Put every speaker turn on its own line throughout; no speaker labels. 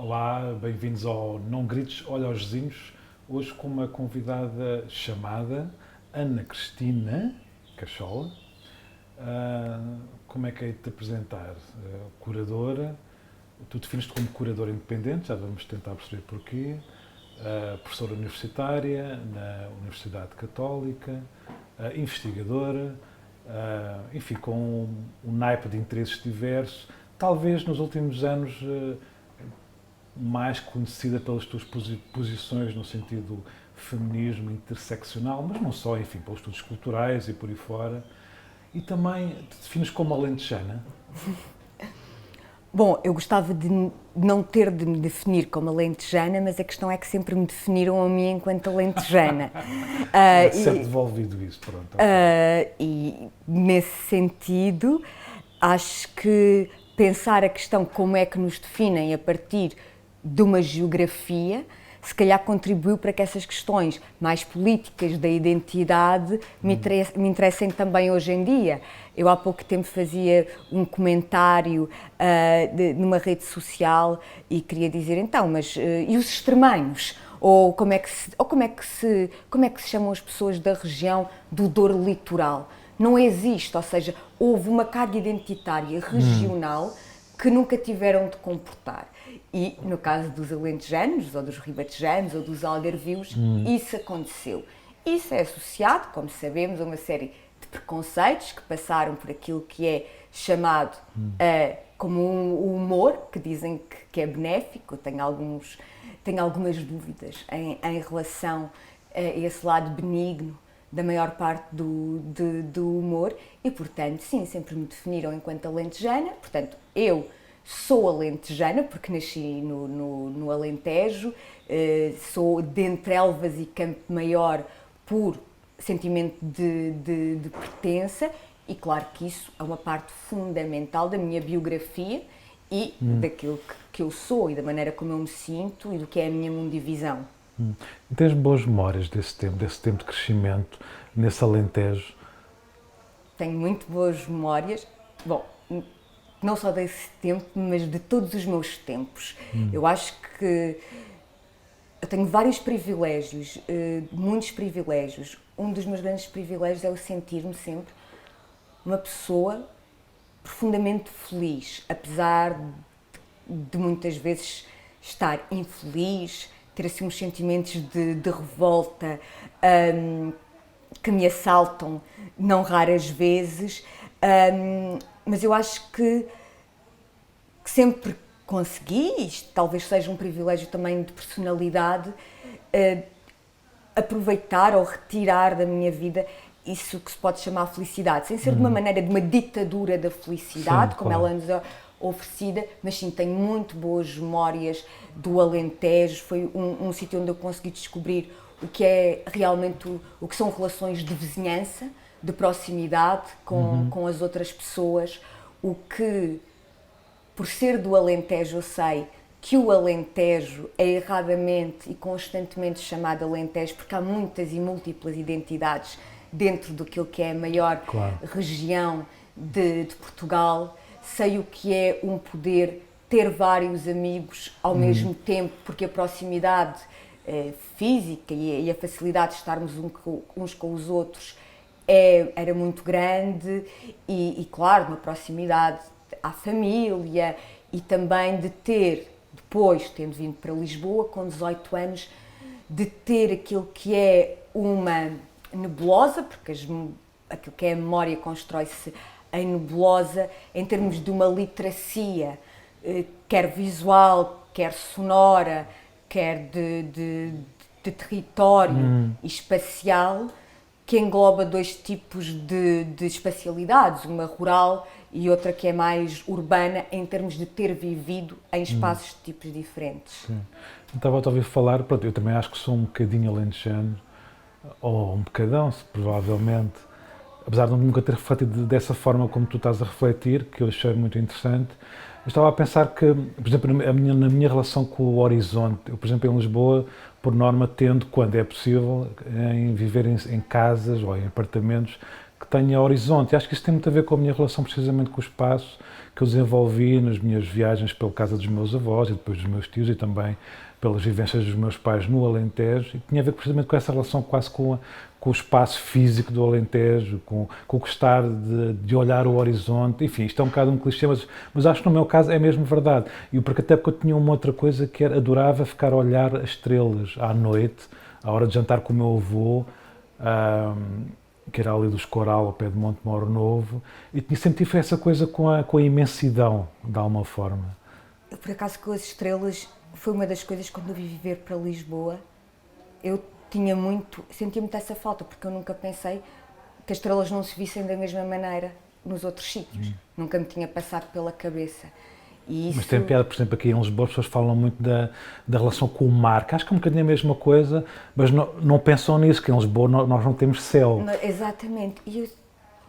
Olá, bem-vindos ao Não Grites, Olha aos Vizinhos. Hoje com uma convidada chamada Ana Cristina Cachola. Como é que é de te apresentar? Curadora, tu defines-te como curadora independente, já vamos tentar perceber porquê. Professora universitária na Universidade Católica, investigadora, enfim, com um naipe de interesses diversos. Talvez nos últimos anos mais conhecida pelas tuas posições no sentido feminismo interseccional, mas não só, enfim, pelos estudos culturais e por aí fora. E também te defines como alentejana?
Bom, eu gostava de não ter de me definir como alentejana, mas a questão é que sempre me definiram a mim enquanto alentejana.
Ser devolvido isso, pronto.
E nesse sentido, acho que pensar a questão como é que nos definem a partir de uma geografia, se calhar contribuiu para que essas questões mais políticas da identidade me interessem também hoje em dia. Eu há pouco tempo fazia um comentário numa rede social e queria dizer então, mas e os extremanhos? Ou como é que se chamam as pessoas da região do Douro Litoral? Não existe, ou seja, houve uma carga identitária regional que nunca tiveram de comportar. E no caso dos alentejanos, ou dos ribatejanos, ou dos algarvios, isso aconteceu. Isso é associado, como sabemos, a uma série de preconceitos que passaram por aquilo que é chamado como um humor, que dizem que é benéfico. Eu tenho algumas dúvidas em relação a esse lado benigno da maior parte do humor e, portanto, sim, sempre me definiram enquanto alentejana. Portanto, eu sou alentejana porque nasci no Alentejo, sou de Entre Elvas e Campo Maior por sentimento de pertença e claro que isso é uma parte fundamental da minha biografia e daquilo que eu sou e da maneira como eu me sinto e do que é a minha mundivisão.
E tens boas memórias desse tempo de crescimento, nesse Alentejo?
Tenho muito boas memórias, bom, não só desse tempo, mas de todos os meus tempos. Eu acho que eu tenho vários privilégios, muitos privilégios. Um dos meus grandes privilégios é o sentir-me sempre uma pessoa profundamente feliz, apesar de muitas vezes estar infeliz, ter assim uns sentimentos de revolta que me assaltam não raras vezes, mas eu acho que sempre consegui, isto talvez seja um privilégio também de personalidade, aproveitar ou retirar da minha vida isso que se pode chamar felicidade, sem ser de uma maneira de uma ditadura da felicidade,
Sim,
como
claro.
ela nos é oferecida, mas sim, tenho muito boas memórias do Alentejo, foi um sítio onde eu consegui descobrir o que é realmente o que são relações de vizinhança, de proximidade com as outras pessoas, o que, por ser do Alentejo, eu sei que o Alentejo é erradamente e constantemente chamado Alentejo porque há muitas e múltiplas identidades dentro do que é a maior região de Portugal. Sei o que é um poder ter vários amigos ao mesmo tempo, porque a proximidade física e a facilidade de estarmos uns com os outros era muito grande e, claro, uma proximidade à família e também de ter, depois, tendo vindo para Lisboa, com 18 anos, de ter aquilo que é uma nebulosa, porque aquilo que é a memória constrói-se em nebulosa, em termos de uma literacia, quer visual, quer sonora, quer de território e espacial, que engloba dois tipos de espacialidades, uma rural e outra que é mais urbana, em termos de ter vivido em espaços de tipos diferentes.
Sim. Eu estava a ouvir falar, pronto, eu também acho que sou um bocadinho alentejano, ou um bocadão, provavelmente, apesar de nunca ter refletido dessa forma como tu estás a refletir, que eu achei muito interessante. Eu estava a pensar que, por exemplo, na minha relação com o horizonte, eu, por exemplo, em Lisboa, por norma, tendo, quando é possível, em viver em casas ou em apartamentos que tenha horizonte. E acho que isso tem muito a ver com a minha relação precisamente com o espaço que eu desenvolvi nas minhas viagens pela casa dos meus avós e depois dos meus tios e também pelas vivências dos meus pais no Alentejo, e tinha a ver precisamente com essa relação quase com o espaço físico do Alentejo, com o gostar de olhar o horizonte. Enfim, isto é um bocado um clichê, mas acho que no meu caso é mesmo verdade. E até porque eu tinha uma outra coisa que era, adorava ficar a olhar as estrelas à noite, à hora de jantar com o meu avô, que era ali dos Coral, ao pé de Monte Moro Novo, e sempre tive essa coisa com a imensidão, de alguma forma.
Eu, por acaso, com as estrelas, foi uma das coisas quando eu vim viver para Lisboa, eu sentia muito essa falta, porque eu nunca pensei que as estrelas não se vissem da mesma maneira nos outros sítios. Nunca me tinha passado pela cabeça. E isso...
Mas tem piada, por exemplo, aqui em Lisboa as pessoas falam muito da relação com o mar, que acho que é um bocadinho a mesma coisa, mas não pensam nisso, que em Lisboa nós não temos céu.
Exatamente. E eu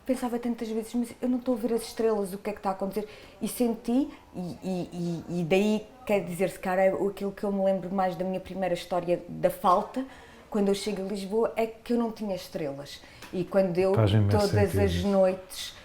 pensava tantas vezes, mas eu não estou a ver as estrelas, o que é que está a acontecer? E senti, e daí quer dizer, se calhar, aquilo que eu me lembro mais da minha primeira história da falta, quando eu chego a Lisboa, é que eu não tinha estrelas. E quando eu, todas as noites,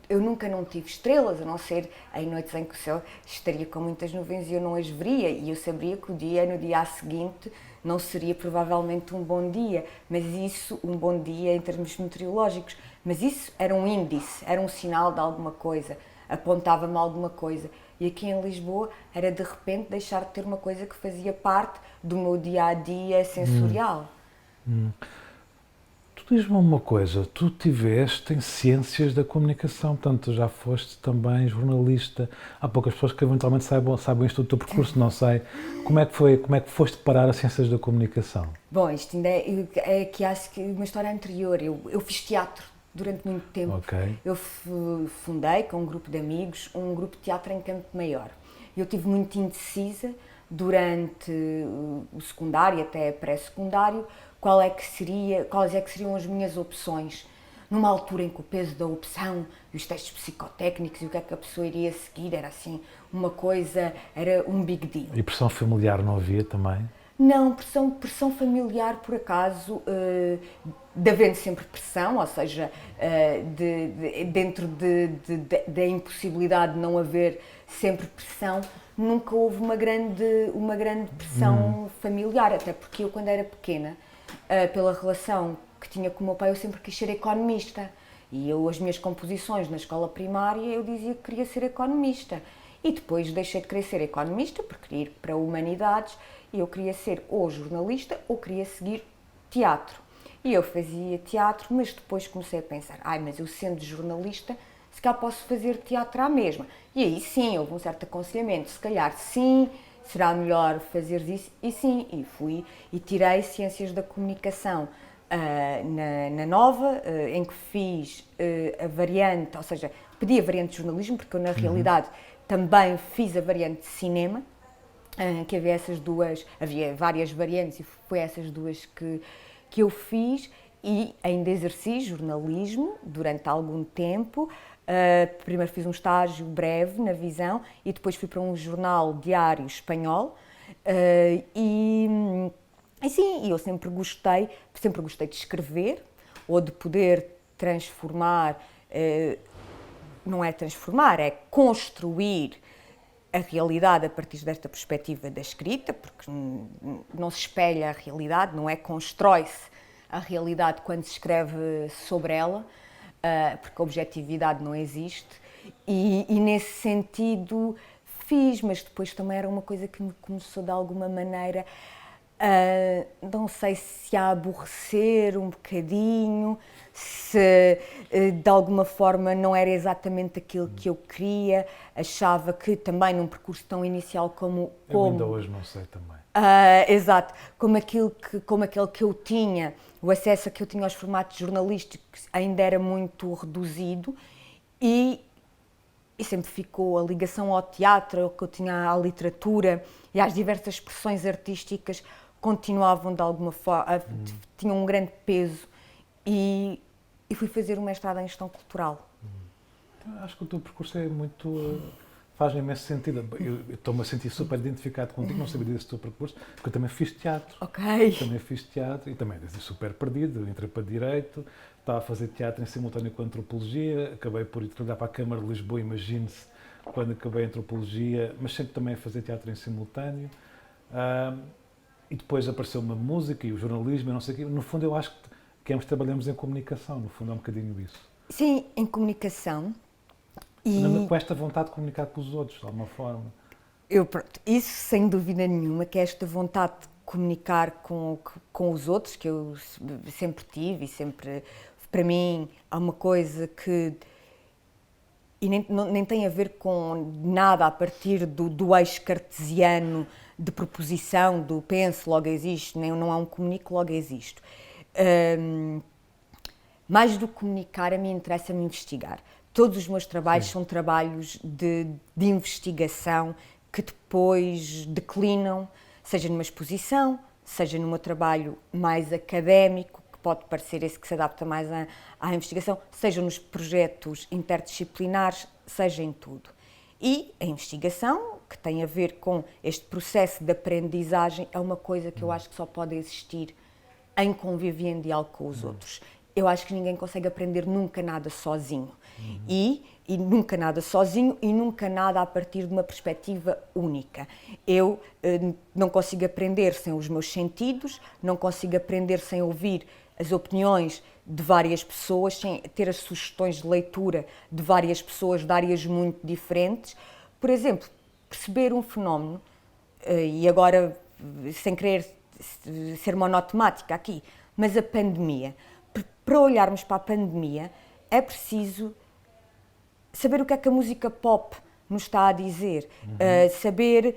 eu nunca não tive estrelas, a não ser em noites em que o céu estaria com muitas nuvens e eu não as veria, e eu sabia que no dia a seguinte não seria provavelmente um bom dia, mas isso, um bom dia em termos meteorológicos, mas isso era um índice, era um sinal de alguma coisa, apontava-me alguma coisa. E aqui em Lisboa era de repente deixar de ter uma coisa que fazia parte do meu dia-a-dia sensorial.
Tu diz-me uma coisa, tu tiveste em ciências da comunicação, portanto já foste também jornalista. Há poucas pessoas que eventualmente sabem isto do teu percurso, não sei. Como é que foste parar a ciências da comunicação?
Bom, isto ainda é que acho que uma história anterior. Eu fiz teatro durante muito tempo.
Okay.
Eu fundei com um grupo de amigos um grupo de teatro em Campo Maior. Eu estive muito indecisa durante o secundário até pré-secundário quais é que seriam as minhas opções, numa altura em que o peso da opção e os testes psicotécnicos e o que é que a pessoa iria seguir era assim uma coisa, era um big deal.
E pressão familiar não havia também?
Não, pressão familiar, por acaso, de havendo sempre pressão, ou seja, dentro da impossibilidade de não haver sempre pressão, nunca houve uma grande pressão familiar, até porque eu, quando era pequena, pela relação que tinha com o meu pai, eu sempre quis ser economista. E as minhas composições na escola primária, eu dizia que queria ser economista. E depois deixei de querer ser economista, porque queria ir para humanidades, e eu queria ser ou jornalista ou queria seguir teatro. E eu fazia teatro, mas depois comecei a pensar, mas eu sendo jornalista, se calhar posso fazer teatro à mesma. E aí sim, houve um certo aconselhamento, se calhar sim, será melhor fazer isso, e sim, e fui e tirei Ciências da Comunicação na Nova, em que fiz a variante, ou seja, pedi a variante de jornalismo, porque eu na realidade também fiz a variante de cinema, que havia várias variantes e foi essas duas que eu fiz, e ainda exerci jornalismo durante algum tempo. Primeiro fiz um estágio breve na Visão e depois fui para um jornal diário espanhol e sim, eu sempre gostei de escrever ou de poder transformar, não é transformar, é construir a realidade a partir desta perspectiva da escrita, porque não se espelha a realidade, não é constrói-se a realidade quando se escreve sobre ela, porque a objetividade não existe, e nesse sentido fiz, mas depois também era uma coisa que me começou de alguma maneira, não sei se a aborrecer um bocadinho, se de alguma forma não era exatamente aquilo que eu queria, achava que também num percurso tão inicial como
eu ainda hoje não sei também.
Exato, como aquele que eu tinha, o acesso que eu tinha aos formatos jornalísticos ainda era muito reduzido e sempre ficou a ligação ao teatro, que eu tinha à literatura e às diversas expressões artísticas continuavam de alguma forma, tinham um grande peso e fui fazer um mestrado em gestão cultural.
Acho que o teu percurso faz imenso sentido. Eu estou-me a sentir super identificado contigo, não sabia desse teu percurso, porque eu também fiz teatro.
Ok.
Também fiz teatro e também desde super perdido, entrei para Direito, estava a fazer teatro em simultâneo com a Antropologia, acabei por ir trabalhar para a Câmara de Lisboa, imagine-se, quando acabei a Antropologia, mas sempre também a fazer teatro em simultâneo. E depois apareceu uma música e o jornalismo e não sei o quê. No fundo eu acho que ambos trabalhamos em comunicação, no fundo é um bocadinho isso.
Sim, em comunicação.
Com esta vontade de comunicar com os outros, de alguma forma.
Pronto, isso sem dúvida nenhuma, que é esta vontade de comunicar com os outros, que eu sempre tive e sempre, para mim, há uma coisa que, e nem tem a ver com nada a partir do eixo cartesiano de proposição, do penso, logo existo, nem não há um comunico, logo existo. Mais do que comunicar, a mim interessa-me investigar. Todos os meus trabalhos são trabalhos de investigação que depois declinam, seja numa exposição, seja num meu trabalho mais académico, que pode parecer esse que se adapta mais à investigação, seja nos projetos interdisciplinares, seja em tudo. E a investigação, que tem a ver com este processo de aprendizagem, é uma coisa que eu acho que só pode existir em convívio e em diálogo com os outros. Eu acho que ninguém consegue aprender nunca nada sozinho. E nunca nada sozinho e nunca nada a partir de uma perspectiva única. Eu não consigo aprender sem os meus sentidos, não consigo aprender sem ouvir as opiniões de várias pessoas, sem ter as sugestões de leitura de várias pessoas de áreas muito diferentes. Por exemplo, perceber um fenómeno, e agora sem querer ser monotemática aqui, mas a pandemia. Para olharmos para a pandemia é preciso saber o que é que a música pop nos está a dizer, saber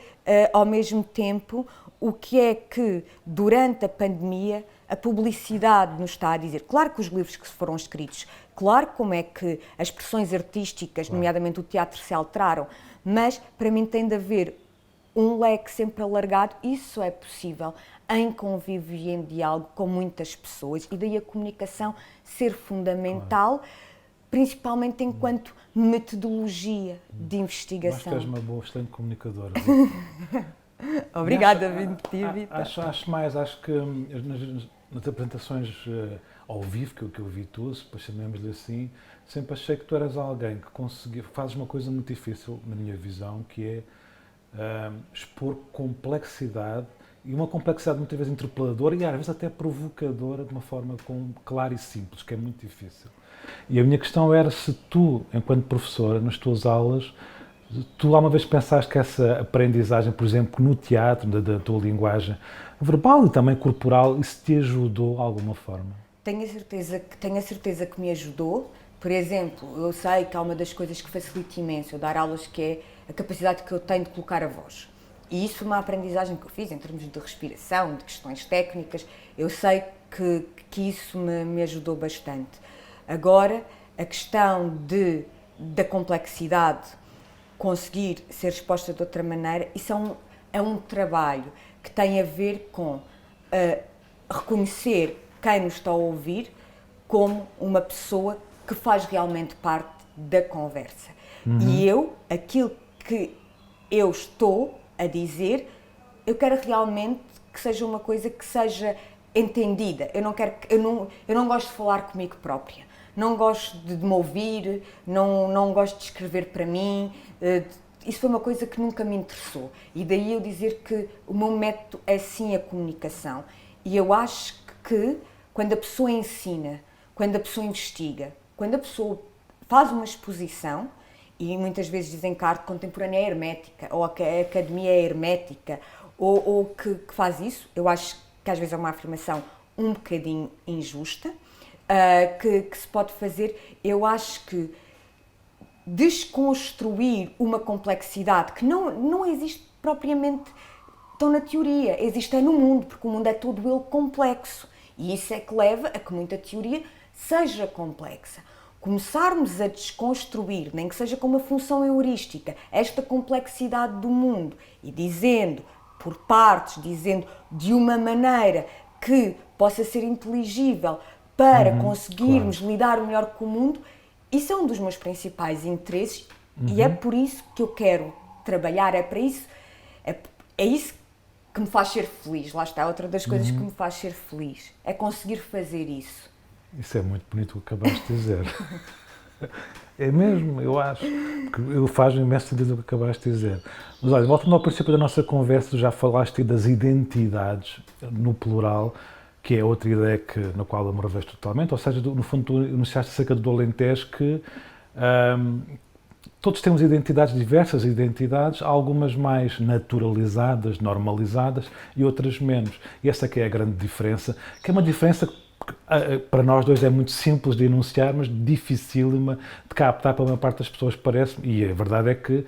ao mesmo tempo o que é que durante a pandemia a publicidade nos está a dizer. Claro que os livros que foram escritos, claro como é que as expressões artísticas, nomeadamente o teatro, se alteraram, mas para mim tem de haver um leque sempre alargado, isso é possível em convívio e em diálogo com muitas pessoas e daí a comunicação ser fundamental, principalmente enquanto metodologia de investigação.
Acho que és uma boa, excelente comunicadora.
Obrigada, Vitor.
Acho que nas apresentações ao vivo que eu vi tu, depois chamemos-lhe assim, sempre achei que tu eras alguém que conseguia, fazes uma coisa muito difícil, na minha visão, que é expor complexidade, e uma complexidade muitas vezes interpeladora e às vezes até provocadora de uma forma clara e simples, que é muito difícil. E a minha questão era se tu, enquanto professora, nas tuas aulas, tu alguma vez pensaste que essa aprendizagem, por exemplo, no teatro, da tua linguagem verbal e também corporal, isso te ajudou de alguma forma?
Tenho a certeza que me ajudou. Por exemplo, eu sei que há uma das coisas que facilita imenso eu dar aulas, que é a capacidade que eu tenho de colocar a voz. E isso foi uma aprendizagem que eu fiz em termos de respiração, de questões técnicas. Eu sei que isso me ajudou bastante. Agora, a questão da complexidade, conseguir ser exposta de outra maneira, isso é um trabalho que tem a ver com reconhecer quem nos está a ouvir como uma pessoa que faz realmente parte da conversa. E aquilo que eu estou a dizer, eu quero realmente que seja uma coisa que seja entendida. Eu não gosto de falar comigo própria. Não gosto de me ouvir, não gosto de escrever para mim. Isso foi uma coisa que nunca me interessou. E daí eu dizer que o meu método é sim a comunicação. E eu acho que quando a pessoa ensina, quando a pessoa investiga, quando a pessoa faz uma exposição, e muitas vezes dizem que a arte contemporânea é hermética, ou que a academia é hermética, ou que faz isso, eu acho que às vezes é uma afirmação um bocadinho injusta, que se pode fazer. Eu acho que desconstruir uma complexidade que não existe propriamente tão na teoria, existe no mundo, porque o mundo é todo ele complexo, e isso é que leva a que muita teoria seja complexa. Começarmos a desconstruir, nem que seja com uma função heurística, esta complexidade do mundo e dizendo por partes, dizendo de uma maneira que possa ser inteligível para conseguirmos lidar melhor com o mundo, isso é um dos meus principais interesses E é por isso que eu quero trabalhar, é isso que me faz ser feliz. Lá está, outra das coisas que me faz ser feliz, é conseguir fazer isso.
Isso é muito bonito o que acabaste de dizer. É mesmo, eu acho, porque faz imenso sentido o que acabaste de dizer. Mas olha, voltando ao princípio da nossa conversa, tu já falaste das identidades, no plural, que é outra ideia na qual eu me revejo totalmente, ou seja, no fundo tu enunciaste acerca do Alentejo que todos temos identidades, diversas identidades, algumas mais naturalizadas, normalizadas e outras menos. E essa que é a grande diferença, que é uma diferença que para nós dois é muito simples de enunciar, mas dificílima de captar para a maior parte das pessoas, parece-me. E a verdade é que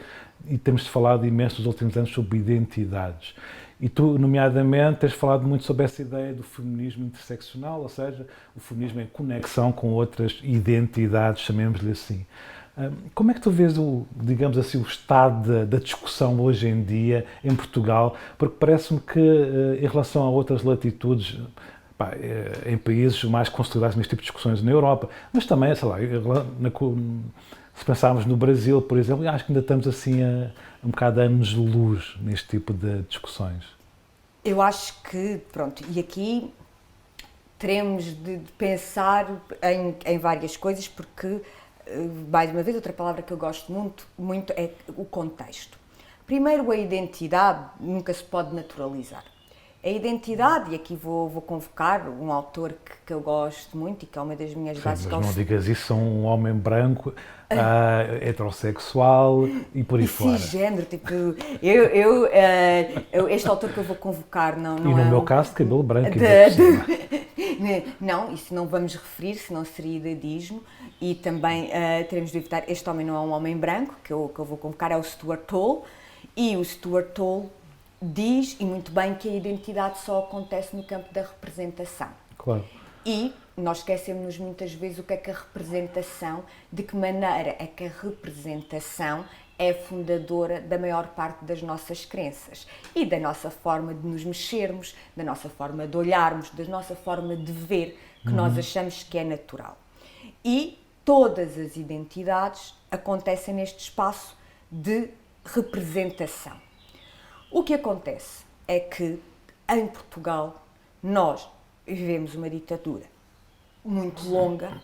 temos falado imenso nos últimos anos sobre identidades. E tu, nomeadamente, tens falado muito sobre essa ideia do feminismo interseccional, ou seja, o feminismo em conexão com outras identidades, chamemos-lhe assim. Como é que tu vês, digamos assim, o estado da discussão hoje em dia em Portugal? Porque parece-me que, em relação a outras latitudes, em países mais consolidados neste tipo de discussões na Europa, mas também, sei lá, se pensarmos no Brasil, por exemplo, acho que ainda estamos assim um bocado a anos de luz neste tipo de discussões.
Eu acho que, pronto, e aqui teremos de pensar em várias coisas, porque, mais uma vez, outra palavra que eu gosto muito é o contexto. Primeiro, a identidade nunca se pode naturalizar. A identidade, e aqui vou convocar um autor que eu gosto muito e que é uma das minhas bases.
Mas não digas isso a um homem branco, heterossexual e por aí fora.
Cisgênero, tipo, este autor que eu vou convocar não
e no
é
meu caso de cabelo branco.
Não, isso não vamos referir, senão seria idadismo. E também teremos de evitar, este homem não é um homem branco, que eu vou convocar, é o Stuart Hall. E o Stuart Hall diz, e muito bem, que a identidade só acontece no campo da representação.
Claro.
E nós esquecemos muitas vezes o que é que a representação, de que maneira é que a representação é fundadora da maior parte das nossas crenças e da nossa forma de nos mexermos, da nossa forma de olharmos, da nossa forma de ver, que nós achamos que é natural. E todas as identidades acontecem neste espaço de representação. O que acontece é que, em Portugal, nós vivemos uma ditadura muito longa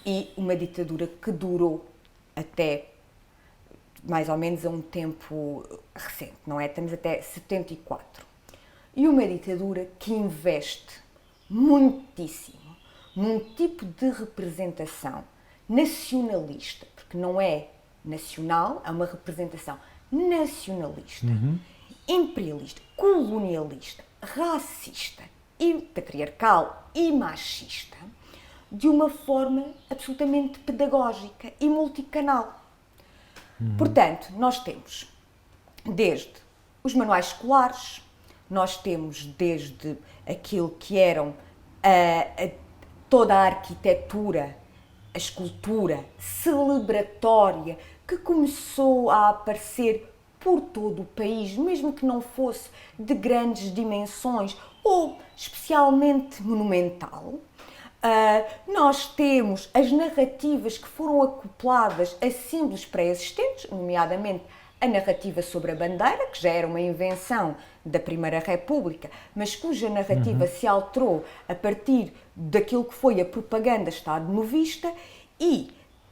e uma ditadura que durou até mais ou menos a um tempo recente, não é? Estamos até 74. E uma ditadura que investe muitíssimo num tipo de representação nacionalista, porque não é nacional, é uma representação nacionalista, imperialista, colonialista, racista, e patriarcal e machista, de uma forma absolutamente pedagógica e multicanal. Portanto, nós temos desde os manuais escolares, nós temos desde aquilo que eram toda a arquitetura, a escultura celebratória que começou a aparecer por todo o país, mesmo que não fosse de grandes dimensões ou especialmente monumental. Nós temos as narrativas que foram acopladas a símbolos pré-existentes, nomeadamente a narrativa sobre a bandeira, que já era uma invenção da Primeira República, mas cuja narrativa se alterou a partir daquilo que foi a propaganda estado-novista, e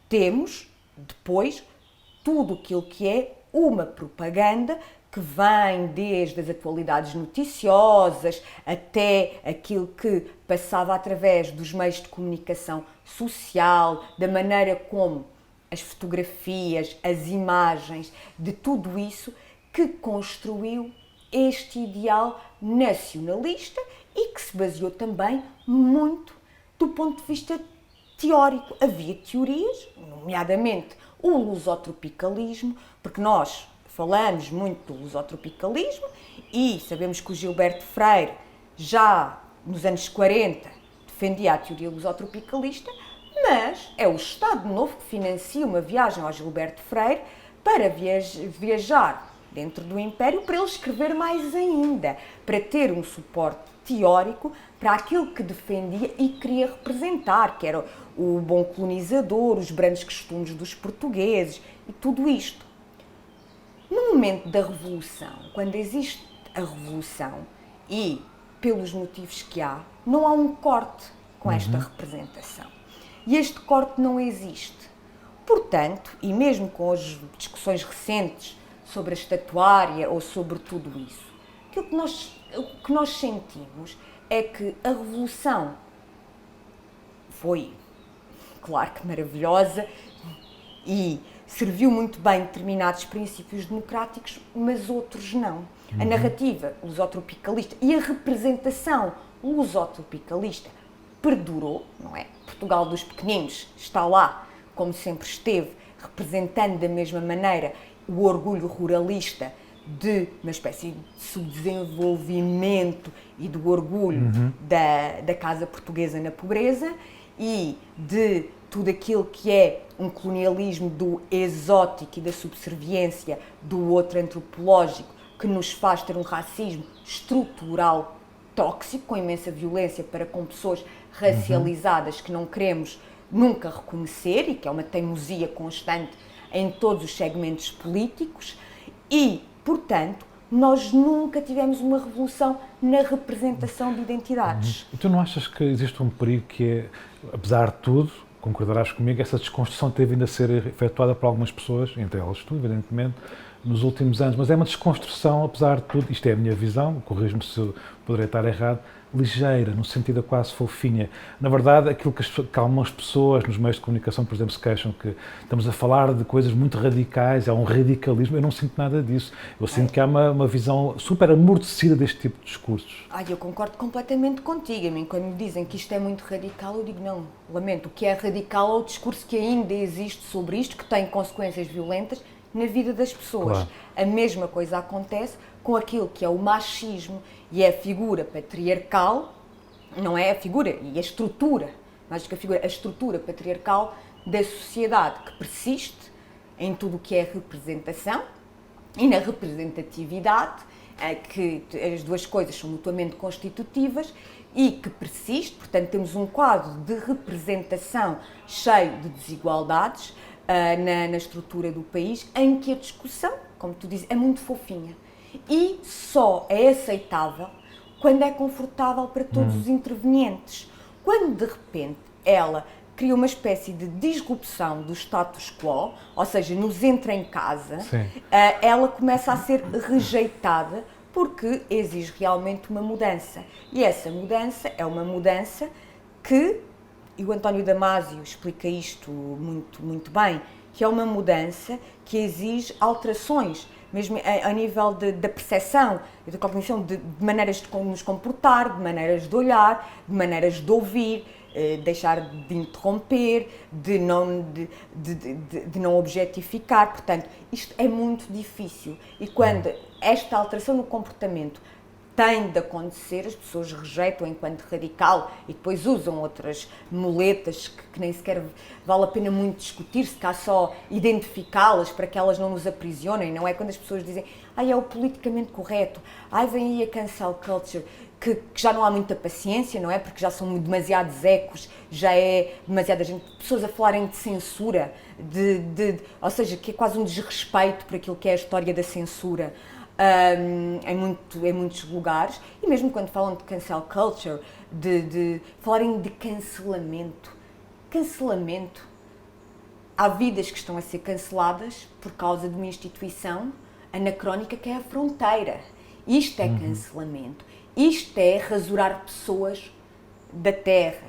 temos depois tudo aquilo que é uma propaganda que vem desde as atualidades noticiosas até aquilo que passava através dos meios de comunicação social, da maneira como as fotografias, as imagens, de tudo isso que construiu este ideal nacionalista e que se baseou também muito do ponto de vista teórico. Havia teorias, nomeadamente o lusotropicalismo, porque nós falamos muito do lusotropicalismo e sabemos que o Gilberto Freire, já nos anos 40, defendia a teoria lusotropicalista, mas é o Estado Novo que financia uma viagem ao Gilberto Freire para viajar dentro do Império, para ele escrever mais ainda, para ter um suporte teórico para aquilo que defendia e queria representar, que era o bom colonizador, os brandos costumes dos portugueses e tudo isto. No momento da Revolução, quando existe a Revolução e pelos motivos que há, não há um corte com esta representação. E este corte não existe. Portanto, e mesmo com as discussões recentes sobre a estatuária ou sobre tudo isso, o que nós sentimos é que a Revolução foi, claro que maravilhosa, e serviu muito bem determinados princípios democráticos, mas outros não. A narrativa lusotropicalista e a representação lusotropicalista perdurou, não é? Portugal dos pequeninos está lá, como sempre esteve, representando da mesma maneira o orgulho ruralista de uma espécie de subdesenvolvimento e do orgulho da casa portuguesa na pobreza e de tudo aquilo que é um colonialismo do exótico e da subserviência do outro antropológico que nos faz ter um racismo estrutural tóxico, com imensa violência para com pessoas racializadas que não queremos nunca reconhecer e que é uma teimosia constante em todos os segmentos políticos e, portanto, nós nunca tivemos uma revolução na representação de identidades.
E tu não achas que existe um perigo que é, apesar de tudo, concordarás comigo, essa desconstrução teve vindo a ser efetuada por algumas pessoas, entre elas tu, evidentemente, nos últimos anos, mas é uma desconstrução, apesar de tudo, isto é a minha visão, corrijo-me se eu poderei estar errado, ligeira, no sentido de quase fofinha. Na verdade, aquilo que algumas pessoas nos meios de comunicação, por exemplo, se queixam que estamos a falar de coisas muito radicais, há um radicalismo, eu não sinto nada disso. Eu sinto que há uma visão super amortecida deste tipo de discursos.
Eu concordo completamente contigo. A mim, quando me dizem que isto é muito radical, eu digo não, lamento. O que é radical é o discurso que ainda existe sobre isto, que tem consequências violentas na vida das pessoas.
Claro.
A mesma coisa acontece com aquilo que é o machismo e é a figura patriarcal, não é a figura e a estrutura, mais do que a figura, a estrutura patriarcal da sociedade que persiste em tudo o que é representação e na representatividade, que as duas coisas são mutuamente constitutivas e que persiste, portanto temos um quadro de representação cheio de desigualdades na estrutura do país, em que a discussão, como tu dizes, é muito fofinha e só é aceitável quando é confortável para todos os intervenientes. Quando de repente ela cria uma espécie de disrupção do status quo, ou seja, nos entra em casa, ela começa a ser rejeitada porque exige realmente uma mudança. E essa mudança é uma mudança que, e o António Damasio explica isto muito, muito bem, que é uma mudança que exige alterações, mesmo a nível da percepção e da cognição, de maneiras de nos comportar, de maneiras de olhar, de maneiras de ouvir, deixar de interromper, de não objetificar. Portanto, isto é muito difícil. E quando esta alteração no comportamento tem de acontecer, as pessoas rejeitam enquanto radical e depois usam outras muletas que nem sequer vale a pena muito discutir, se cá só identificá-las para que elas não nos aprisionem, não é? Quando as pessoas dizem, é o politicamente correto, vem aí a cancel culture, que já não há muita paciência, não é? Porque já são demasiados ecos, já é demasiada gente, pessoas a falarem de censura, ou seja, que é quase um desrespeito por aquilo que é a história da censura. Em muitos lugares, e mesmo quando falam de cancel culture, de falarem de cancelamento. Cancelamento. Há vidas que estão a ser canceladas por causa de uma instituição anacrónica que é a fronteira. Isto é cancelamento. Isto é rasurar pessoas da Terra,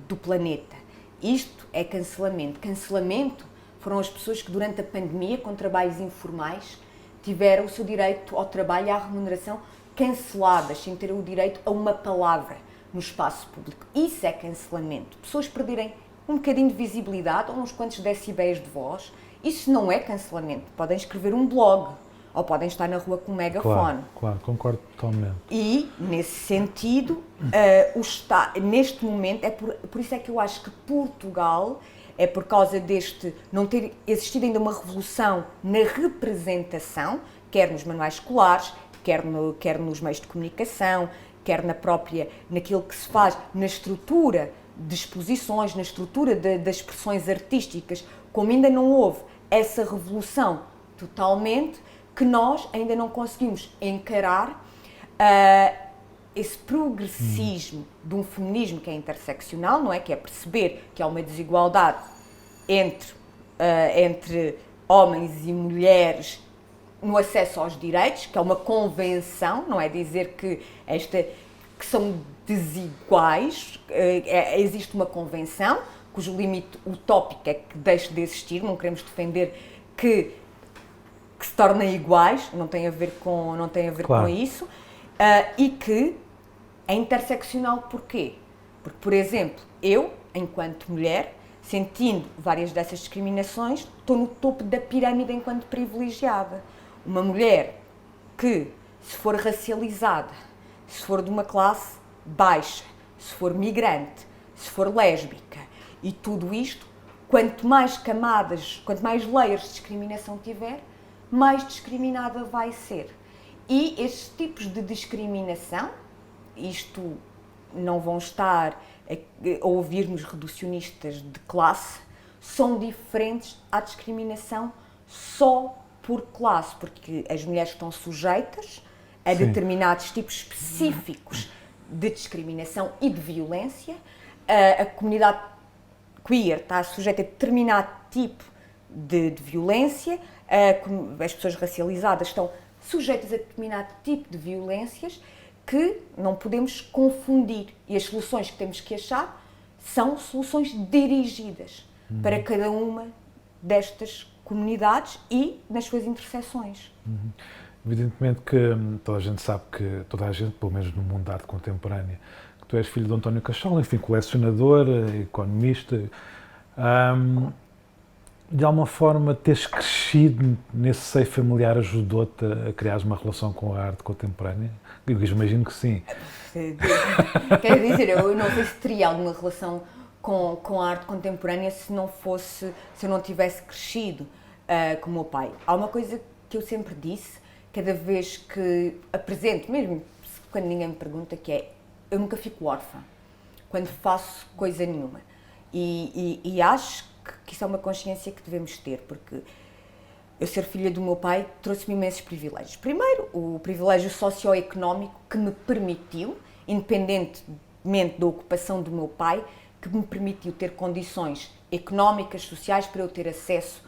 do planeta. Isto é cancelamento. Cancelamento foram as pessoas que durante a pandemia, com trabalhos informais, tiveram o seu direito ao trabalho e à remuneração canceladas, sem ter o direito a uma palavra no espaço público. Isso é cancelamento. Pessoas perderem um bocadinho de visibilidade ou uns quantos decibéis de voz, isso não é cancelamento. Podem escrever um blog ou podem estar na rua com um megafone.
Claro, concordo totalmente.
E, nesse sentido, neste momento, por isso é que eu acho que Portugal, é por causa deste não ter existido ainda uma revolução na representação, quer nos manuais escolares, quer nos meios de comunicação, quer naquilo que se faz na estrutura de exposições, na estrutura das expressões artísticas, como ainda não houve essa revolução totalmente, que nós ainda não conseguimos encarar esse progressismo de um feminismo que é interseccional, não é? Que é perceber que há uma desigualdade entre homens e mulheres no acesso aos direitos, que é uma convenção, não é dizer que são desiguais, existe uma convenção cujo limite utópico é que deixe de existir, não queremos defender que se tornem iguais, não tem a ver com isso, e que é interseccional porquê? Porque, por exemplo, eu, enquanto mulher, sentindo várias dessas discriminações, estou no topo da pirâmide enquanto privilegiada. Uma mulher que, se for racializada, se for de uma classe baixa, se for migrante, se for lésbica e tudo isto, quanto mais camadas, quanto mais layers de discriminação tiver, mais discriminada vai ser. E estes tipos de discriminação, isto não vão estar a ouvir-nos reducionistas de classe, são diferentes à discriminação só por classe, porque as mulheres estão sujeitas a determinados tipos específicos de discriminação e de violência, a comunidade queer está sujeita a determinado tipo de violência, as pessoas racializadas estão sujeitas a determinado tipo de violências que não podemos confundir. E as soluções que temos que achar são soluções dirigidas para cada uma destas comunidades e nas suas interseções.
Evidentemente que toda a gente sabe que, toda a gente, pelo menos no mundo da arte contemporânea, que tu és filho de António Cachol, enfim, colecionador, economista. De alguma forma, teres crescido nesse seio familiar ajudou-te a criar uma relação com a arte contemporânea? Eu imagino que sim.
Quer dizer, eu não sei se teria alguma relação com a arte contemporânea se eu não tivesse crescido com o meu pai. Há uma coisa que eu sempre disse, cada vez que apresento, mesmo quando ninguém me pergunta, que é: eu nunca fico órfã quando faço coisa nenhuma. E acho que isso é uma consciência que devemos ter, porque eu ser filha do meu pai trouxe-me imensos privilégios. Primeiro, o privilégio socioeconómico que me permitiu, independentemente da ocupação do meu pai, que me permitiu ter condições económicas, sociais, para eu ter acesso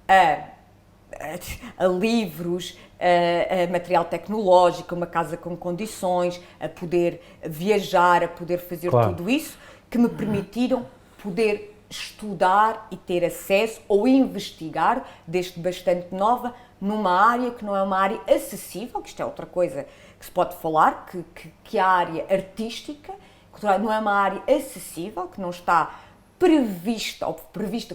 a livros, a material tecnológico, a uma casa com condições, a poder viajar, a poder fazer tudo isso, que me permitiram poder estudar e ter acesso ou investigar, desde bastante nova, numa área que não é uma área acessível, que isto é outra coisa que se pode falar, que a área artística não é uma área acessível, que não está prevista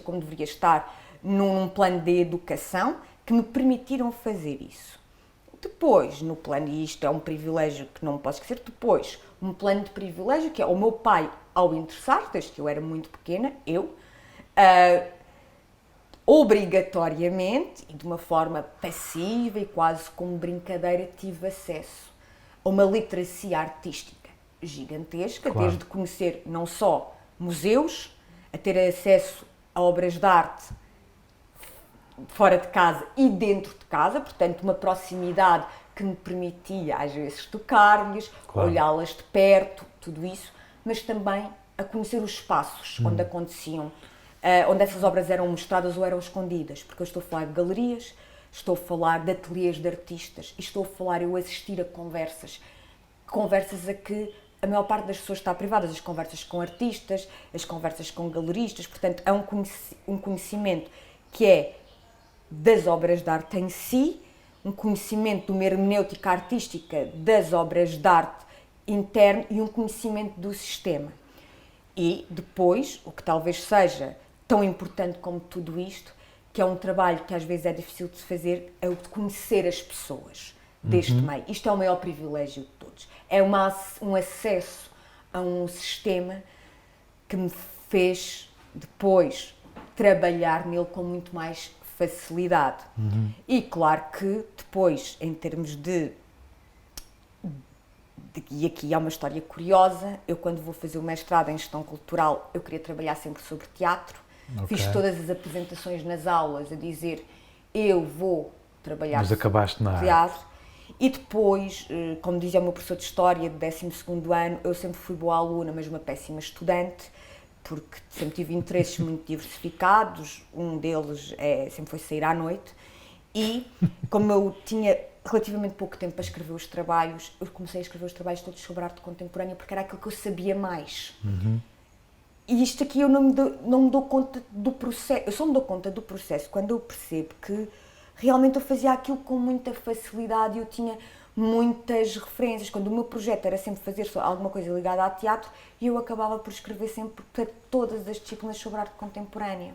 como deveria estar num plano de educação, que me permitiram fazer isso. Depois, no plano, e isto é um privilégio que não me posso esquecer, depois, um plano de privilégio, que é o meu pai, ao interessar, desde que eu era muito pequena, obrigatoriamente, e de uma forma passiva e quase como brincadeira, tive acesso a uma literacia artística gigantesca, desde conhecer não só museus, a ter acesso a obras de arte fora de casa e dentro de casa, portanto uma proximidade que me permitia às vezes tocar-lhes, olhá-las de perto, tudo isso, mas também a conhecer os espaços onde aconteciam, onde essas obras eram mostradas ou eram escondidas, porque eu estou a falar de galerias, estou a falar de ateliês de artistas, e estou a falar, eu assistir a conversas a que a maior parte das pessoas está privada, as conversas com artistas, as conversas com galeristas, portanto é um conhecimento que é das obras de arte em si, um conhecimento de uma hermenêutica artística das obras de arte interno e um conhecimento do sistema. E depois, o que talvez seja tão importante como tudo isto, que é um trabalho que às vezes é difícil de se fazer, é o de conhecer as pessoas deste meio. Isto é o maior privilégio de todos. É um acesso a um sistema que me fez depois trabalhar nele com muito mais facilidade. E aqui há uma história curiosa. Eu, quando vou fazer o mestrado em gestão cultural, eu queria trabalhar sempre sobre teatro.
Ok.
Fiz todas as apresentações nas aulas a dizer eu vou trabalhar
Mas acabaste na
sobre teatro. E depois, como dizia o meu professor de História de 12º ano, eu sempre fui boa aluna, mas uma péssima estudante, porque sempre tive interesses muito diversificados. Um deles sempre foi sair à noite. E como eu tinha relativamente pouco tempo para escrever os trabalhos, eu comecei a escrever os trabalhos todos sobre arte contemporânea porque era aquilo que eu sabia mais. E isto aqui eu não me dou conta do processo, eu só me dou conta do processo quando eu percebo que realmente eu fazia aquilo com muita facilidade e eu tinha muitas referências. Quando o meu projeto era sempre fazer alguma coisa ligada a teatro, eu acabava por escrever sempre para todas as disciplinas sobre arte contemporânea.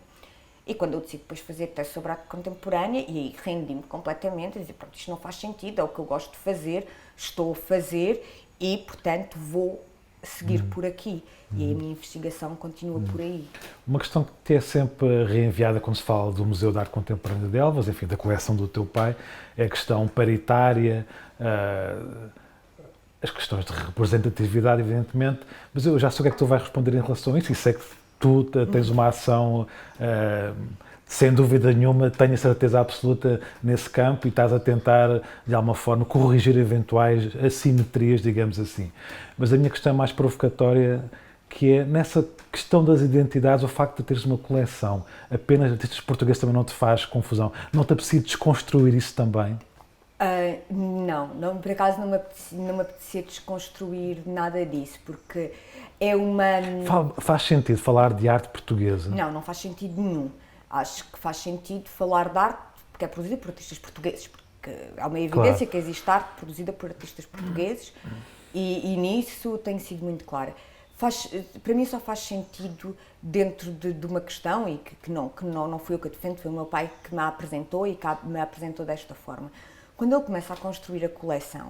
E quando eu decido depois fazer teste sobre arte contemporânea, e aí rendi-me completamente, a dizer, pronto, isto não faz sentido, é o que eu gosto de fazer, estou a fazer e, portanto, vou seguir por aqui. E aí a minha investigação continua por aí.
Uma questão que te é sempre reenviada quando se fala do Museu de Arte Contemporânea de Elvas, enfim, da coleção do teu pai, é a questão paritária, as questões de representatividade, evidentemente, mas eu já sei o que é que tu vais responder em relação a isso e sei que tu tens uma ação, sem dúvida nenhuma, tenho a certeza absoluta nesse campo e estás a tentar, de alguma forma, corrigir eventuais assimetrias, digamos assim. Mas a minha questão é mais provocatória, que é nessa questão das identidades, o facto de teres uma coleção apenas de artistas portugueses também não te faz confusão? Não te apetecia desconstruir isso também?
Não, por acaso não me apetecia desconstruir nada disso, porque é uma...
Faz sentido falar de arte portuguesa?
Não faz sentido nenhum. Acho que faz sentido falar de arte porque é produzida por artistas portugueses, porque há uma evidência que existe arte produzida por artistas portugueses e nisso tenho sido muito clara. Para mim só faz sentido dentro de uma questão, e que não fui eu que a defendo, foi o meu pai que me a apresentou e que me apresentou desta forma. Quando ele começa a construir a coleção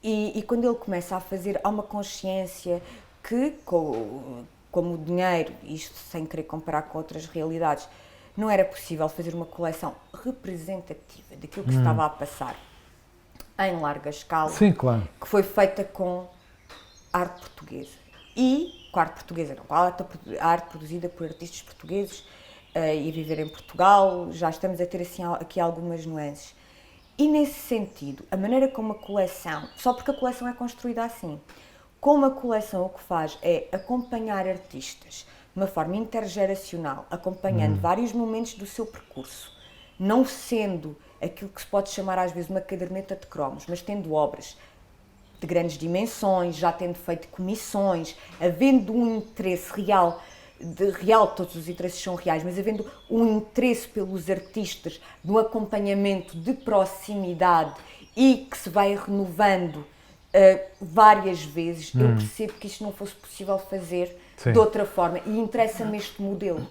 e quando ele começa a fazer, há uma consciência que, como o dinheiro, isto sem querer comparar com outras realidades, não era possível fazer uma coleção representativa daquilo que se estava a passar em larga escala.
Sim, claro.
Que foi feita com arte portuguesa. E com a arte portuguesa, não, com a arte produzida por artistas portugueses e viver em Portugal, já estamos a ter assim, aqui algumas nuances. E nesse sentido, a maneira como a coleção, só porque a coleção é construída assim, como a coleção o que faz é acompanhar artistas de uma forma intergeracional, acompanhando vários momentos do seu percurso, não sendo aquilo que se pode chamar às vezes uma caderneta de cromos, mas tendo obras de grandes dimensões, já tendo feito comissões, havendo um interesse real, todos os interesses são reais, mas havendo um interesse pelos artistas, de um acompanhamento de proximidade e que se vai renovando várias vezes, eu percebo que isto não fosse possível fazer de outra forma e interessa-me este modelo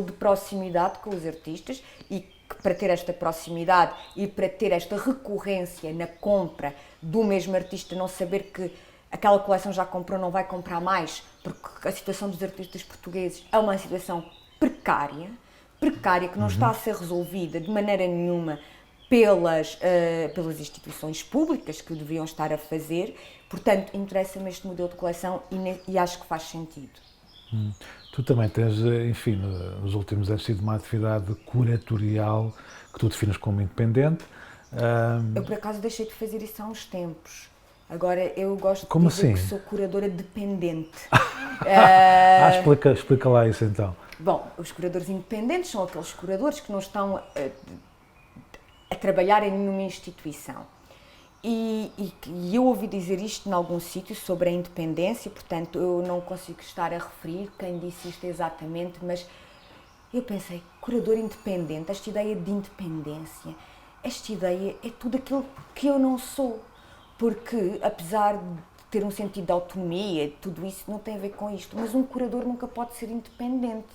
de proximidade com os artistas e que para ter esta proximidade e para ter esta recorrência na compra do mesmo artista, não saber que aquela coleção já comprou, não vai comprar mais, porque a situação dos artistas portugueses é uma situação precária que não está a ser resolvida de maneira nenhuma pelas instituições públicas que o deviam estar a fazer. Portanto, interessa-me este modelo de coleção e acho que faz sentido.
Tu também tens, enfim, nos últimos anos sido uma atividade curatorial que tu defines como independente.
Eu, por acaso, deixei de fazer isso há uns tempos. Agora, eu gosto
Como
de dizer
assim?
que sou curadora dependente.
Explica lá isso então.
Bom, os curadores independentes são aqueles curadores que não estão a trabalhar em nenhuma instituição. E eu ouvi dizer isto em algum sítio sobre a independência, portanto eu não consigo estar a referir quem disse isto exatamente, mas eu pensei, curador independente, esta ideia de independência, esta ideia é tudo aquilo que eu não sou, porque apesar de ter um sentido de autonomia, tudo isso não tem a ver com isto, mas um curador nunca pode ser independente,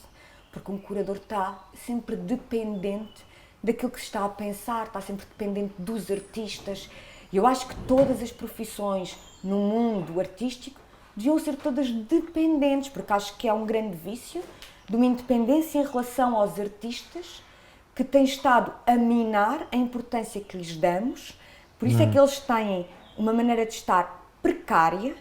porque um curador está sempre dependente daquilo que se está a pensar, está sempre dependente dos artistas. E eu acho que todas as profissões no mundo artístico deviam ser todas dependentes, porque acho que é um grande vício de uma independência em relação aos artistas que tem estado a minar a importância que lhes damos. Por isso é que eles têm uma maneira de estar precária.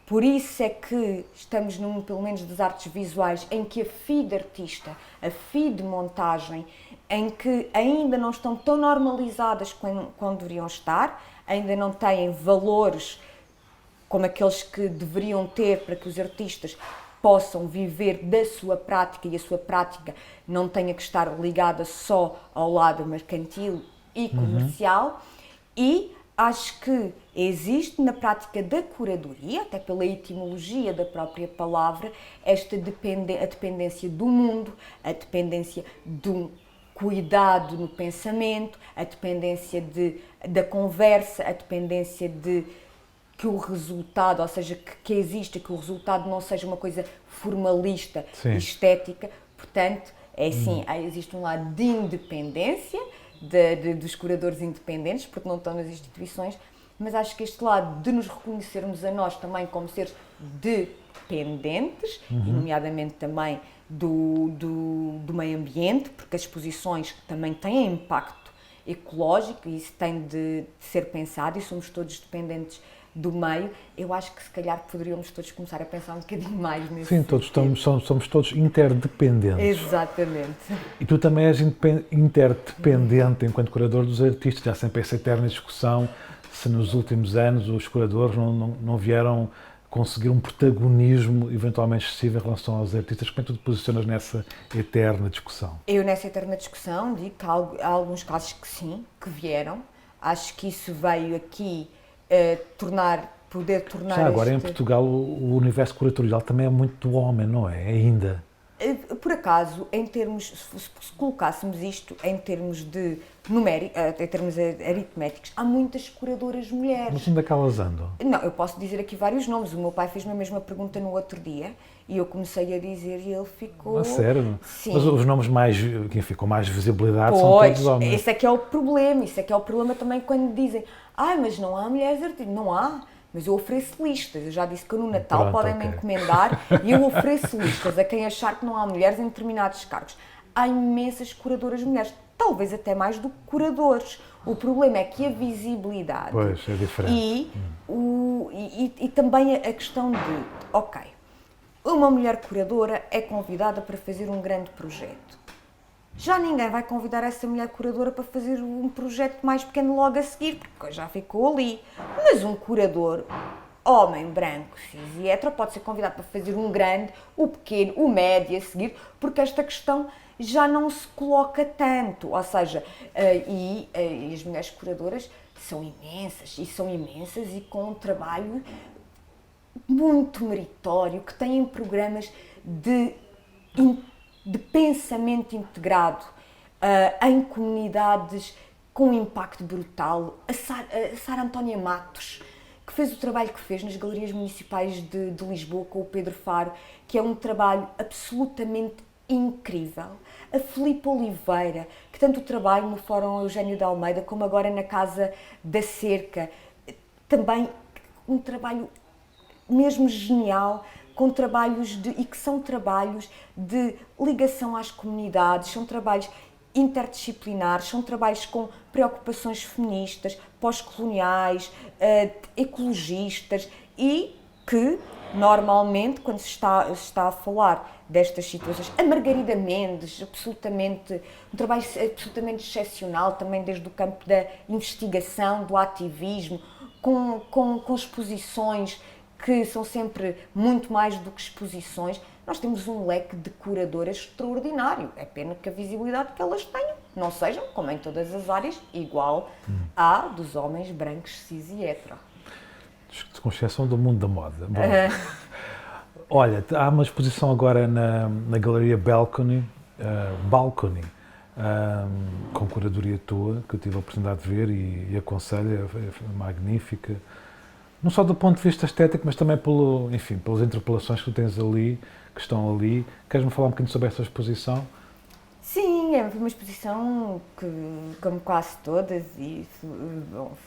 Por isso é que estamos pelo menos das artes visuais, em que a FI de artista, a FI de montagem, em que ainda não estão tão normalizadas quando deveriam estar, ainda não têm valores como aqueles que deveriam ter para que os artistas possam viver da sua prática e a sua prática não tenha que estar ligada só ao lado mercantil e comercial. E acho que existe na prática da curadoria, até pela etimologia da própria palavra, a dependência do mundo, a dependência do cuidado no pensamento, a dependência da conversa, a dependência de que o resultado, ou seja, que o resultado não seja uma coisa formalista e estética. Portanto, é assim, existe um lado de independência, dos curadores independentes, porque não estão nas instituições, mas acho que este lado de nos reconhecermos a nós também como seres dependentes, e nomeadamente também do meio ambiente, porque as exposições também têm impacto ecológico e isso tem de ser pensado e somos todos dependentes do meio. Eu acho que se calhar poderíamos todos começar a pensar um bocadinho mais nisso.
Sim, somos todos interdependentes.
Exatamente.
E tu também és interdependente enquanto curador dos artistas. Há sempre essa eterna discussão se nos últimos anos os curadores não vieram conseguir um protagonismo eventualmente excessivo em relação aos artistas. Como é que tu te posicionas nessa eterna discussão?
Eu nessa eterna discussão digo que há alguns casos que sim, que vieram. Acho que isso veio aqui poder tornar...
Já agora, em Portugal, o universo curatorial também é muito do homem, não é? Ainda.
Por acaso, em termos, se colocássemos isto em termos de numérico, em termos aritméticos, há muitas curadoras mulheres.
Mas onde é que elas andam?
Não, eu posso dizer aqui vários nomes. O meu pai fez-me a mesma pergunta no outro dia e eu comecei a dizer e ele ficou...
A sério?
Sim.
Mas os nomes com mais visibilidade são todos homens.
Esse é que é o problema. Isso é que é o problema também quando dizem mas não há mulheres artistas. Não há. Mas eu ofereço listas. Eu já disse que no Natal podem-me encomendar e eu ofereço listas a quem achar que não há mulheres em determinados cargos. Há imensas curadoras mulheres, talvez até mais do que curadores. O problema é que a visibilidade...
Pois, é diferente.
E também a questão de, uma mulher curadora é convidada para fazer um grande projeto. Já ninguém vai convidar essa mulher curadora para fazer um projeto mais pequeno logo a seguir, porque já ficou ali. Mas um curador, homem, branco, cis e hetero, pode ser convidado para fazer um grande, o pequeno, o médio a seguir, porque esta questão já não se coloca tanto. Ou seja, e as mulheres curadoras são imensas e com um trabalho muito meritório, que têm programas de pensamento integrado em comunidades com um impacto brutal. A Sara Antónia Matos, que fez o trabalho que fez nas galerias municipais de Lisboa com o Pedro Faro, que é um trabalho absolutamente incrível. A Filipe Oliveira, que tanto trabalha no Fórum Eugénio de Almeida como agora na Casa da Cerca, também um trabalho mesmo genial, com trabalhos e que são trabalhos de ligação às comunidades, são trabalhos interdisciplinares, são trabalhos com preocupações feministas, pós-coloniais, ecologistas e que, normalmente, quando se está a falar destas situações, a Margarida Mendes, um trabalho absolutamente excepcional, também desde o campo da investigação, do ativismo, com exposições que são sempre muito mais do que exposições. Nós temos um leque de curadoras extraordinário. É pena que a visibilidade que elas tenham não sejam, como em todas as áreas, igual à dos homens brancos, cis e hetero.
Com exceção do mundo da moda. Bom, olha, há uma exposição agora na Galeria Balcony, com curadoria tua, que eu tive a oportunidade de ver e aconselho, é magnífica. Não só do ponto de vista estético, mas também pelas interpelações que tu tens ali, que estão ali. Queres-me falar um bocadinho sobre essa exposição?
Sim, é uma exposição que, como quase todas, e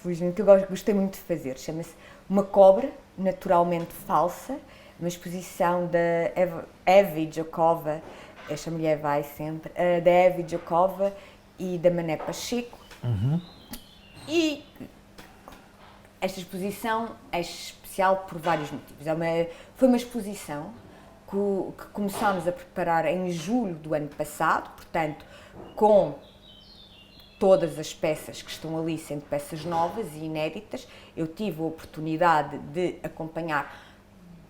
felizmente que eu gostei muito de fazer. Chama-se Uma Cobra Naturalmente Falsa, uma exposição da Evie Jokova, esta mulher vai sempre, da Evie Jokova e da Mané Pacheco. E esta exposição é especial por vários motivos. Foi uma exposição que começámos a preparar em julho do ano passado, portanto, com todas as peças que estão ali sendo peças novas e inéditas. Eu tive a oportunidade de acompanhar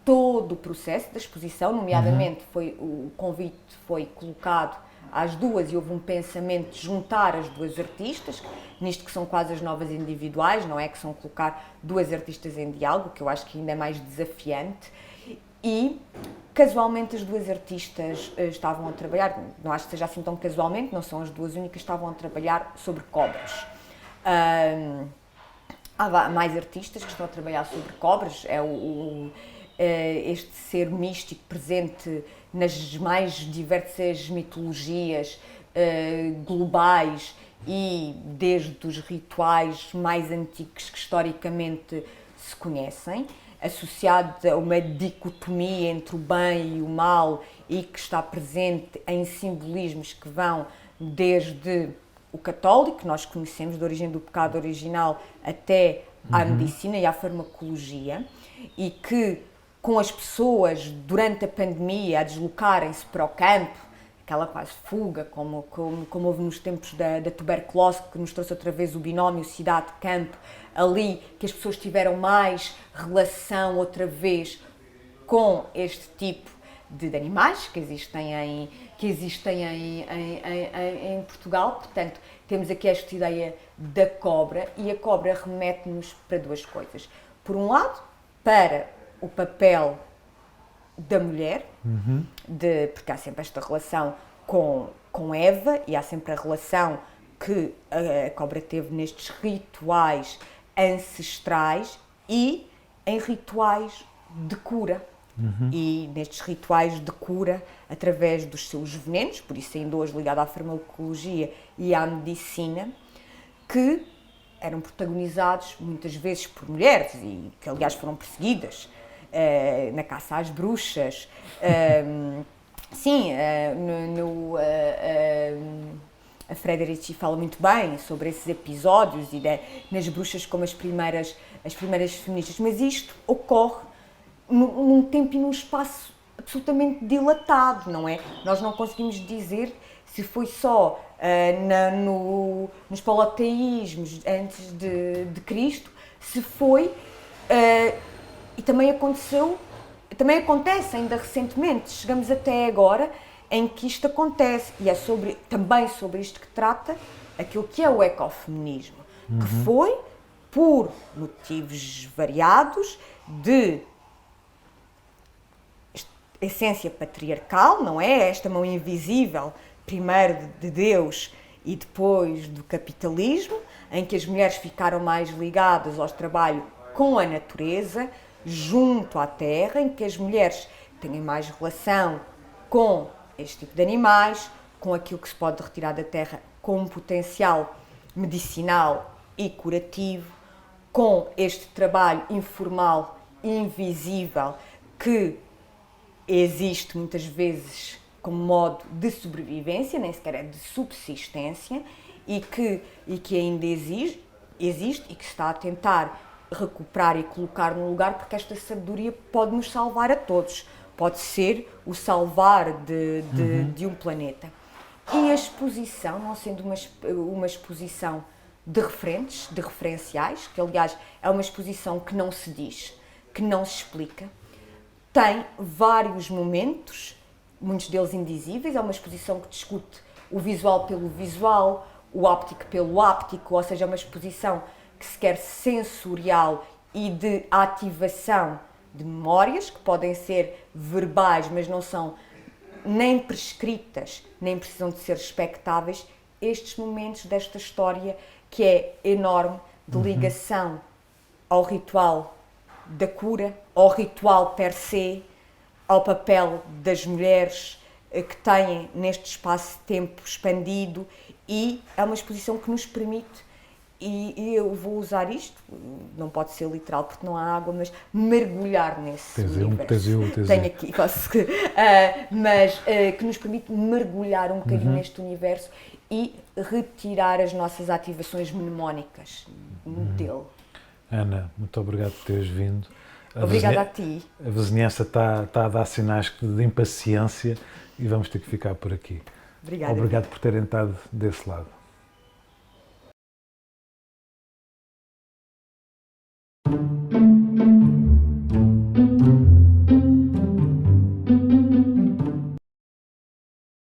todo o processo da exposição, nomeadamente o convite foi colocado às duas e houve um pensamento de juntar as duas artistas, nisto que são quase as novas individuais, não é? Que são colocar duas artistas em diálogo, que eu acho que ainda é mais desafiante. E, casualmente, as duas artistas estavam a trabalhar, não acho que seja assim tão casualmente, não são as duas únicas, estavam a trabalhar sobre cobras. Há mais artistas que estão a trabalhar sobre cobras, este ser místico presente nas mais diversas mitologias globais e desde os rituais mais antigos que historicamente se conhecem, associado a uma dicotomia entre o bem e o mal e que está presente em simbolismos que vão desde o católico, que nós conhecemos, da origem do pecado original, até à medicina e à farmacologia, e que com as pessoas durante a pandemia a deslocarem-se para o campo, aquela quase fuga, como houve nos tempos da tuberculose, que nos trouxe outra vez o binómio cidade-campo, ali que as pessoas tiveram mais relação outra vez com este tipo de animais que existem em Portugal. Portanto, temos aqui esta ideia da cobra, e a cobra remete-nos para duas coisas. Por um lado, para o papel da mulher, porque há sempre esta relação com Eva, e há sempre a relação que a cobra teve nestes rituais ancestrais e em rituais de cura. E nestes rituais de cura, através dos seus venenos, por isso ainda hoje ligado à farmacologia e à medicina, que eram protagonizados muitas vezes por mulheres, e que aliás foram perseguidas na caça às bruxas. A Frederici fala muito bem sobre esses episódios e nas bruxas como as primeiras feministas, mas isto ocorre num tempo e num espaço absolutamente dilatado, não é? Nós não conseguimos dizer se foi só nos politeísmos antes de Cristo, se foi, e também acontece ainda recentemente, chegamos até agora em que isto acontece, e é também sobre isto que trata aquilo que é o ecofeminismo, que foi, por motivos variados, de essência patriarcal, não é? Esta mão invisível, primeiro de Deus e depois do capitalismo, em que as mulheres ficaram mais ligadas ao trabalho com a natureza, junto à terra, em que as mulheres têm mais relação com este tipo de animais, com aquilo que se pode retirar da terra com um potencial medicinal e curativo, com este trabalho informal, invisível, que existe muitas vezes como modo de sobrevivência, nem sequer é de subsistência, e que ainda existe e que se está a tentar recuperar e colocar no lugar, porque esta sabedoria pode nos salvar a todos, pode ser o salvar de um planeta. E a exposição, não sendo uma exposição de referentes, de referenciais, que aliás é uma exposição que não se diz, que não se explica, tem vários momentos, muitos deles indizíveis. É uma exposição que discute o visual pelo visual, o áptico pelo áptico, ou seja, é uma exposição que se quer sensorial e de ativação de memórias, que podem ser verbais, mas não são nem prescritas, nem precisam de ser expectáveis, estes momentos desta história que é enorme, de ligação ao ritual da cura, ao ritual per se, ao papel das mulheres que têm neste espaço-tempo expandido, e é uma exposição que nos permite, e eu vou usar isto, não pode ser literal porque não há água, mas mergulhar nesse universo. Tenho aqui, mas que nos permite mergulhar um bocadinho neste universo e retirar as nossas ativações mnemónicas dele.
Ana, muito obrigado por teres vindo.
Obrigada a ti.
A vizinhança está a dar sinais de impaciência e vamos ter que ficar por aqui.
Obrigada.
Obrigado por terem estado desse lado.